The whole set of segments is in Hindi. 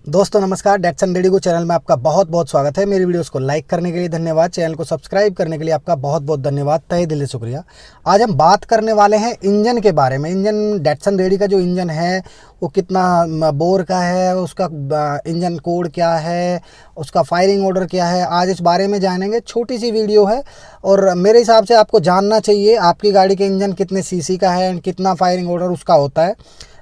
दोस्तों नमस्कार, डेटसन रेडियो चैनल में आपका बहुत बहुत स्वागत है। मेरी वीडियोस को लाइक करने के लिए धन्यवाद, चैनल को सब्सक्राइब करने के लिए आपका बहुत बहुत धन्यवाद, तहे दिल से शुक्रिया। आज हम बात करने वाले हैं इंजन के बारे में। इंजन डेटसन रेडियो का जो इंजन है वो कितना बोर का है, उसका इंजन कोड क्या है, उसका फायरिंग ऑर्डर क्या है, आज इस बारे में जानेंगे। छोटी सी वीडियो है और मेरे हिसाब से आपको जानना चाहिए आपकी गाड़ी के इंजन कितने सीसी का है एंड कितना फायरिंग ऑर्डर उसका होता है।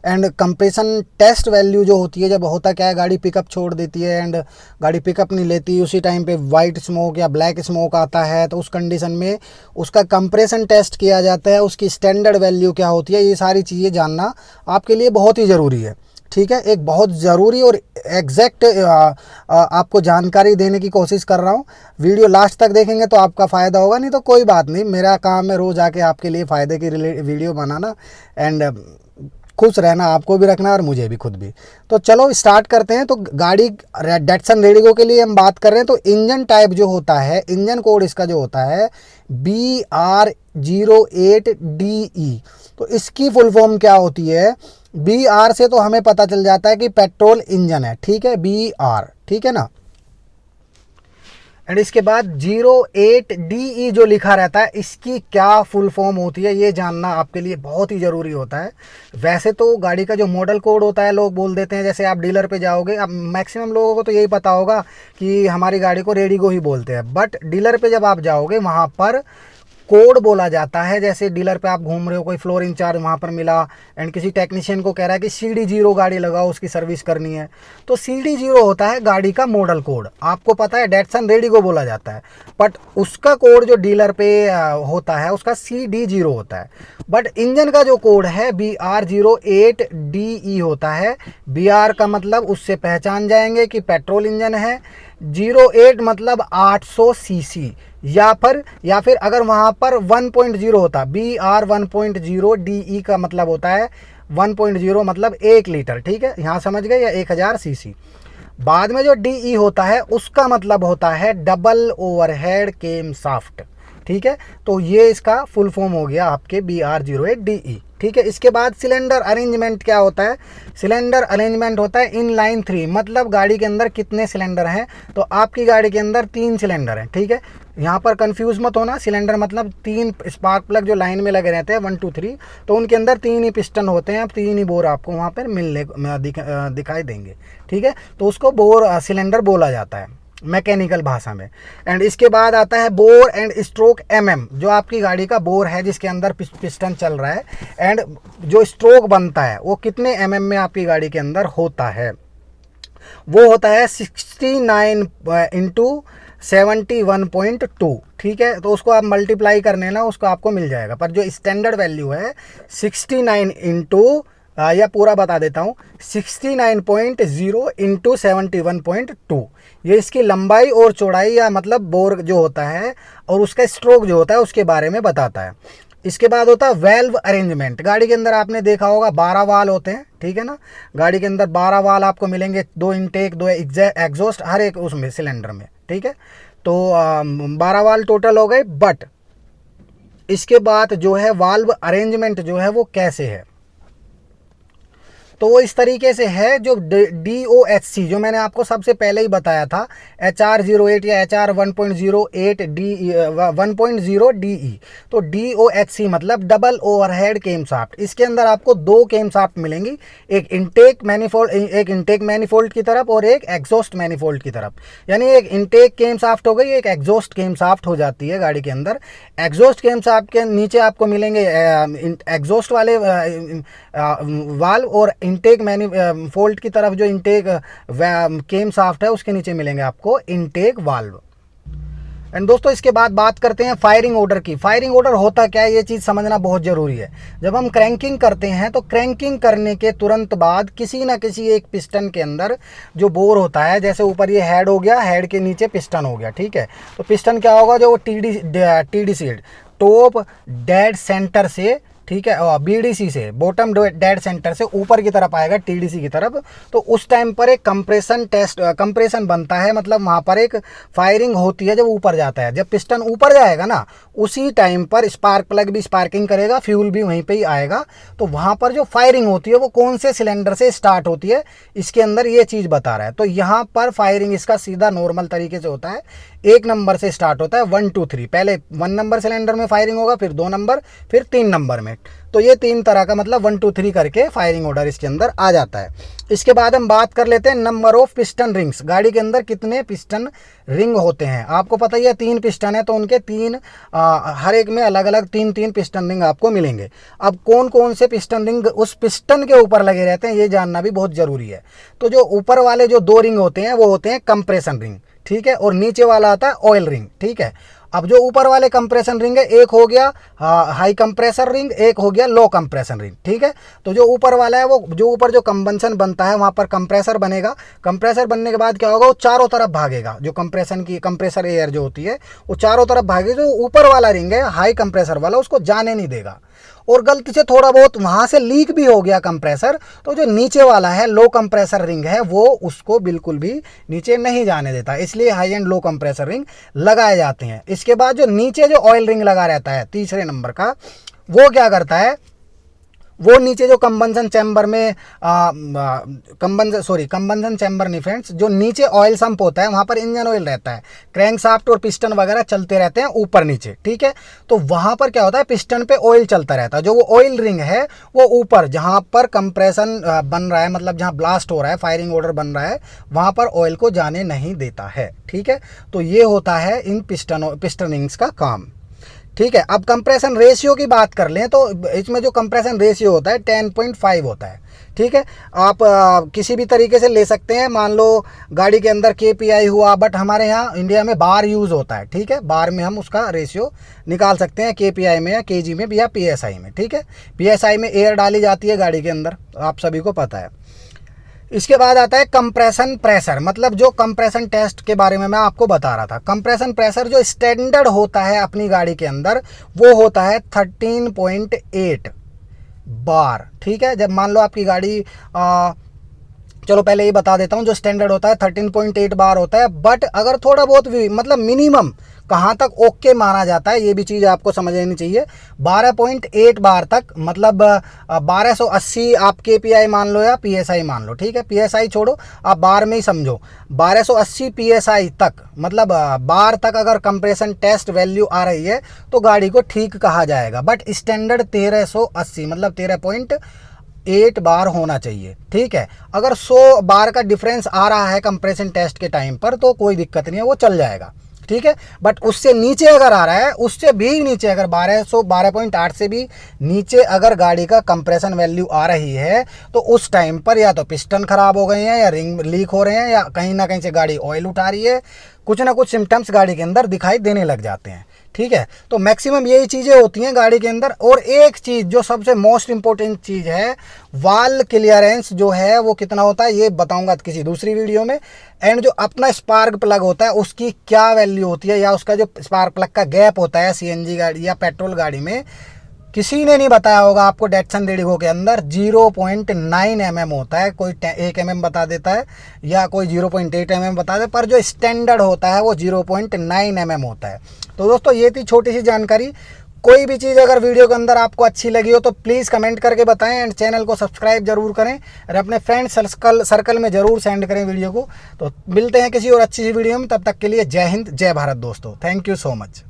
एंड कंप्रेशन टेस्ट वैल्यू जो होती है, जब होता क्या है गाड़ी पिकअप छोड़ देती है एंड गाड़ी पिकअप नहीं लेती, उसी टाइम पे वाइट स्मोक या ब्लैक स्मोक आता है, तो उस कंडीशन में उसका कंप्रेशन टेस्ट किया जाता है, उसकी स्टैंडर्ड वैल्यू क्या होती है। ये सारी चीज़ें जानना आपके लिए बहुत ही ज़रूरी है। ठीक है, एक बहुत ज़रूरी और एग्जैक्ट आपको जानकारी देने की कोशिश कर रहा हूँ। वीडियो लास्ट तक देखेंगे तो आपका फ़ायदा होगा, नहीं तो कोई बात नहीं। मेरा काम है रोज़ आके आपके लिए फ़ायदे की वीडियो बनाना एंड खुश रहना, आपको भी रखना और मुझे भी खुद भी। तो चलो स्टार्ट करते हैं। तो गाड़ी डेटसन रेडिगो के लिए हम बात कर रहे हैं। तो इंजन टाइप जो होता है, इंजन कोड इसका जो होता है BR08DE। तो इसकी फुल फॉर्म क्या होती है? BR से तो हमें पता चल जाता है कि पेट्रोल इंजन है, ठीक है, BR, ठीक है ना। एंड इसके बाद 08DE जो लिखा रहता है, इसकी क्या फुल फॉर्म होती है ये जानना आपके लिए बहुत ही ज़रूरी होता है। वैसे तो गाड़ी का जो मॉडल कोड होता है लोग बोल देते हैं, जैसे आप डीलर पे जाओगे, अब मैक्सिमम लोगों को तो यही पता होगा कि हमारी गाड़ी को रेडिगो ही बोलते हैं, बट डीलर पे जब आप जाओगे वहाँ पर कोड बोला जाता है। जैसे डीलर पे आप घूम रहे हो, कोई फ्लोर इंचार्ज वहाँ पर मिला एंड किसी टेक्नीशियन को कह रहा है कि CD0 गाड़ी लगाओ, उसकी सर्विस करनी है, तो CD0 होता है गाड़ी का मॉडल कोड। आपको पता है डेटसन रेडिगो बोला जाता है, बट उसका कोड जो डीलर पे होता है उसका CD0 होता है। बट इंजन का जो कोड है BR08DE होता है। BR का मतलब उससे पहचान जाएंगे कि पेट्रोल इंजन है, 08 मतलब 800 सीसी, या फिर अगर वहाँ पर 1.0 होता, BR1.0DE का मतलब होता है 1.0 मतलब 1 लीटर, ठीक है, यहाँ समझ गए, या 1000 सीसी। बाद में जो DE होता है उसका मतलब होता है डबल ओवरहेड केम शाफ्ट, ठीक है। तो ये इसका फुल फॉर्म हो गया आपके BR08DE, ठीक है। इसके बाद सिलेंडर अरेंजमेंट क्या होता है? सिलेंडर अरेंजमेंट होता है इन लाइन 3, मतलब गाड़ी के अंदर कितने सिलेंडर हैं। तो आपकी गाड़ी के अंदर 3 सिलेंडर हैं, ठीक है। यहाँ पर कंफ्यूज मत होना, सिलेंडर मतलब 3 स्पार्क प्लग जो लाइन में लगे रहते हैं 1 2 3, तो उनके अंदर 3 ही पिस्टन होते हैं, 3 ही बोर आपको वहाँ पर दिखाई देंगे, ठीक है। तो उसको बोर सिलेंडर बोला जाता है मैकेनिकल भाषा में। एंड इसके बाद आता है बोर एंड स्ट्रोक जो आपकी गाड़ी का बोर है जिसके अंदर पिस्टन चल रहा है, एंड जो स्ट्रोक बनता है वो कितने में आपकी गाड़ी के अंदर होता है? वो होता है 69 इंटू 71.2, ठीक है। तो उसको आप मल्टीप्लाई करने ना, उसको आपको मिल जाएगा, पर जो स्टैंडर्ड वैल्यू है 69 इंटू या पूरा बता देता हूँ, 69.0 इंटू 71.2, ये इसकी लंबाई और चौड़ाई या मतलब बोर जो होता है और उसका स्ट्रोक जो होता है उसके बारे में बताता है। इसके बाद होता है वेल्व अरेंजमेंट। गाड़ी के अंदर आपने देखा होगा 12 वाल होते हैं, ठीक है ना। गाड़ी के अंदर 12 वाल आपको मिलेंगे, 2 इनटेक 2 एग्जॉस्ट हर एक उसमें सिलेंडर में, ठीक है। तो 12 वाल टोटल हो गए। बट इसके बाद जो है वाल्व अरेंजमेंट जो है वो कैसे है, तो वो इस तरीके से है, जो DOHC जो मैंने आपको सबसे पहले ही बताया था, HR08 या HR1.0DE, तो DOHC मतलब डबल ओवरहेड केम शाफ्ट। इसके अंदर आपको 2 केम शाफ्ट मिलेंगी, एक इंटेक मैनिफोल्ड की तरफ और एक एग्जॉस्ट मैनिफोल्ड की तरफ। यानी एक इंटेक केम शाफ्ट हो गई, एक एग्जॉस्ट केम शाफ्ट हो जाती है गाड़ी के अंदर। एग्जॉस्ट केम शाफ्ट के नीचे आपको मिलेंगे एग्जॉस्ट वाले वाल्व, और इंटेक मैनिफोल्ड की तरफ जो इंटेक केम शाफ्ट है उसके नीचे मिलेंगे आपको इंटेक वाल्व। एंड दोस्तों इसके बाद बात करते हैं फायरिंग ऑर्डर की। फायरिंग ऑर्डर होता क्या है, ये चीज़ समझना बहुत ज़रूरी है। जब हम क्रैंकिंग करते हैं तो क्रैंकिंग करने के तुरंत बाद किसी ना किसी एक पिस्टन के अंदर जो बोर होता है, जैसे ऊपर ये हेड हो गया, हेड के नीचे पिस्टन हो गया, ठीक है। तो पिस्टन क्या होगा, जो TD seat top dead centre से ठीक है, और BDC से बॉटम डेड सेंटर से ऊपर की तरफ आएगा TDC की तरफ, तो उस टाइम पर एक कंप्रेशन बनता है, मतलब वहाँ पर एक फायरिंग होती है जब ऊपर जाता है। जब पिस्टन ऊपर जाएगा ना, उसी टाइम पर स्पार्क प्लग भी स्पार्किंग करेगा, फ्यूल भी वहीं पे ही आएगा। तो वहाँ पर जो फायरिंग होती है वो कौन से सिलेंडर से स्टार्ट होती है, इसके अंदर ये चीज़ बता रहा है। तो यहाँ पर फायरिंग इसका सीधा नॉर्मल तरीके से होता है, 1 नंबर से स्टार्ट होता है, 1 2 3, पहले 1 नंबर सिलेंडर में फायरिंग होगा, फिर 2 नंबर, फिर 3 नंबर में। तो ये 3 तरह का मतलब 1 2 3 करके फायरिंग ऑर्डर इसके अंदर आ जाता है। इसके बाद हम बात कर लेते हैं नंबर ऑफ पिस्टन रिंग्स। गाड़ी के अंदर कितने पिस्टन रिंग होते हैं, आपको पता ही है 3 पिस्टन है, तो उनके 3 हर एक में अलग अलग 3 पिस्टन रिंग आपको मिलेंगे। अब कौन कौन से पिस्टन रिंग उस पिस्टन के ऊपर लगे रहते हैं, ये जानना भी बहुत ज़रूरी है। तो जो ऊपर वाले जो 2 रिंग होते हैं वो होते हैं कंप्रेशन रिंग, ठीक है, और नीचे वाला आता है ऑयल रिंग, ठीक है। अब जो ऊपर वाले कंप्रेशन रिंग है, एक हो गया हाई कंप्रेसर रिंग, एक हो गया लो कंप्रेशन रिंग, ठीक है। तो जो ऊपर वाला है वो जो ऊपर जो कंबंसन बनता है वहाँ पर कंप्रेसर बनेगा। कंप्रेसर बनने के बाद क्या होगा, वो चारों तरफ भागेगा, जो कंप्रेसर एयर जो होती है वो चारों तरफ भागेगी। जो ऊपर वाला रिंग है हाई कंप्रेसर वाला, उसको जाने नहीं देगा, और गलती से थोड़ा बहुत वहाँ से लीक भी हो गया कंप्रेसर, तो जो नीचे वाला है लो कंप्रेसर रिंग है वो उसको बिल्कुल भी नीचे नहीं जाने देता, इसलिए high and low compressor ring लगाए जाते हैं। इसके बाद जो नीचे जो ऑयल रिंग लगा रहता है तीसरे नंबर का, वो क्या करता है, वो नीचे जो कंबंसन चैम्बर में कंबंसन चैम्बर नहीं फ्रेंड्स, जो नीचे ऑयल सम्प होता है वहाँ पर इंजन ऑयल रहता है, क्रैंकशाफ्ट और पिस्टन वगैरह चलते रहते हैं ऊपर नीचे, ठीक है। तो वहाँ पर क्या होता है, पिस्टन पे ऑयल चलता रहता है। जो वो ऑयल रिंग है वो ऊपर जहाँ पर कंप्रेशन बन रहा है, मतलब जहाँ ब्लास्ट हो रहा है, फायरिंग ऑर्डर बन रहा है, वहाँ पर ऑयल को जाने नहीं देता है, ठीक है। तो ये होता है इन पिस्टन रिंग्स का काम, ठीक है। अब कंप्रेशन रेशियो की बात कर लें तो इसमें जो कंप्रेशन रेशियो होता है 10.5 होता है, ठीक है। आप किसी भी तरीके से ले सकते हैं, मान लो गाड़ी के अंदर KPI हुआ, बट हमारे यहाँ इंडिया में बार यूज़ होता है, ठीक है। बार में हम उसका रेशियो निकाल सकते हैं, KPI में या KG में या PSI में, ठीक है। PSI में एयर डाली जाती है गाड़ी के अंदर, आप सभी को पता है। इसके बाद आता है कंप्रेशन प्रेशर, मतलब जो कंप्रेशन टेस्ट के बारे में मैं आपको बता रहा था। कंप्रेशन प्रेशर जो स्टैंडर्ड होता है अपनी गाड़ी के अंदर वो होता है 13.8 बार, ठीक है। जब मान लो आपकी गाड़ी चलो पहले ये बता देता हूँ, जो स्टैंडर्ड होता है 13.8 बार होता है, बट अगर थोड़ा बहुत भी मतलब मिनिमम कहाँ तक ओके माना जाता है, ये भी चीज़ आपको समझ लेनी चाहिए। 12.8 बार तक, मतलब 1280 आप KPI मान लो या PSI मान लो, ठीक है। PSI छोड़ो, आप बार में ही समझो, 1280 PSI तक, मतलब बार तक अगर कंप्रेशन टेस्ट वैल्यू आ रही है तो गाड़ी को ठीक कहा जाएगा। बट स्टैंडर्ड 1380 मतलब 13.8 बार होना चाहिए, ठीक है। अगर 100 बार का डिफरेंस आ रहा है कंप्रेशन टेस्ट के टाइम पर तो कोई दिक्कत नहीं है, वो चल जाएगा, ठीक है। बट उससे नीचे अगर आ रहा है, उससे भी नीचे अगर 12.8 से भी नीचे अगर गाड़ी का कंप्रेशन वैल्यू आ रही है तो उस टाइम पर या तो पिस्टन खराब हो गए हैं, या रिंग लीक हो रहे हैं, या कहीं ना कहीं से गाड़ी ऑयल उठा रही है, कुछ ना कुछ सिम्टम्स गाड़ी के अंदर दिखाई देने लग जाते हैं, ठीक है। तो मैक्सिमम यही चीज़ें होती हैं गाड़ी के अंदर। और एक चीज़ जो सबसे मोस्ट इंपॉर्टेंट चीज़ है, वाल क्लियरेंस जो है वो कितना होता है ये बताऊंगा किसी दूसरी वीडियो में। एंड जो अपना स्पार्क प्लग होता है उसकी क्या वैल्यू होती है, या उसका जो स्पार्क प्लग का गैप होता है CNG गाड़ी या पेट्रोल गाड़ी में, किसी ने नहीं बताया होगा आपको। डेटसन रेडिगो के अंदर 0.9 mm होता है, कोई 1 mm बता देता है या कोई 0.8 mm बता दे, पर जो स्टैंडर्ड होता है वो 0.9 mm होता है। तो दोस्तों ये थी छोटी सी जानकारी। कोई भी चीज़ अगर वीडियो के अंदर आपको अच्छी लगी हो तो प्लीज़ कमेंट करके बताएं, एंड चैनल को सब्सक्राइब जरूर करें, और अपने फ्रेंड सर्कल में ज़रूर सेंड करें वीडियो को। तो मिलते हैं किसी और अच्छी सी वीडियो में, तब तक के लिए जय हिंद जय भारत दोस्तों, थैंक यू सो मच।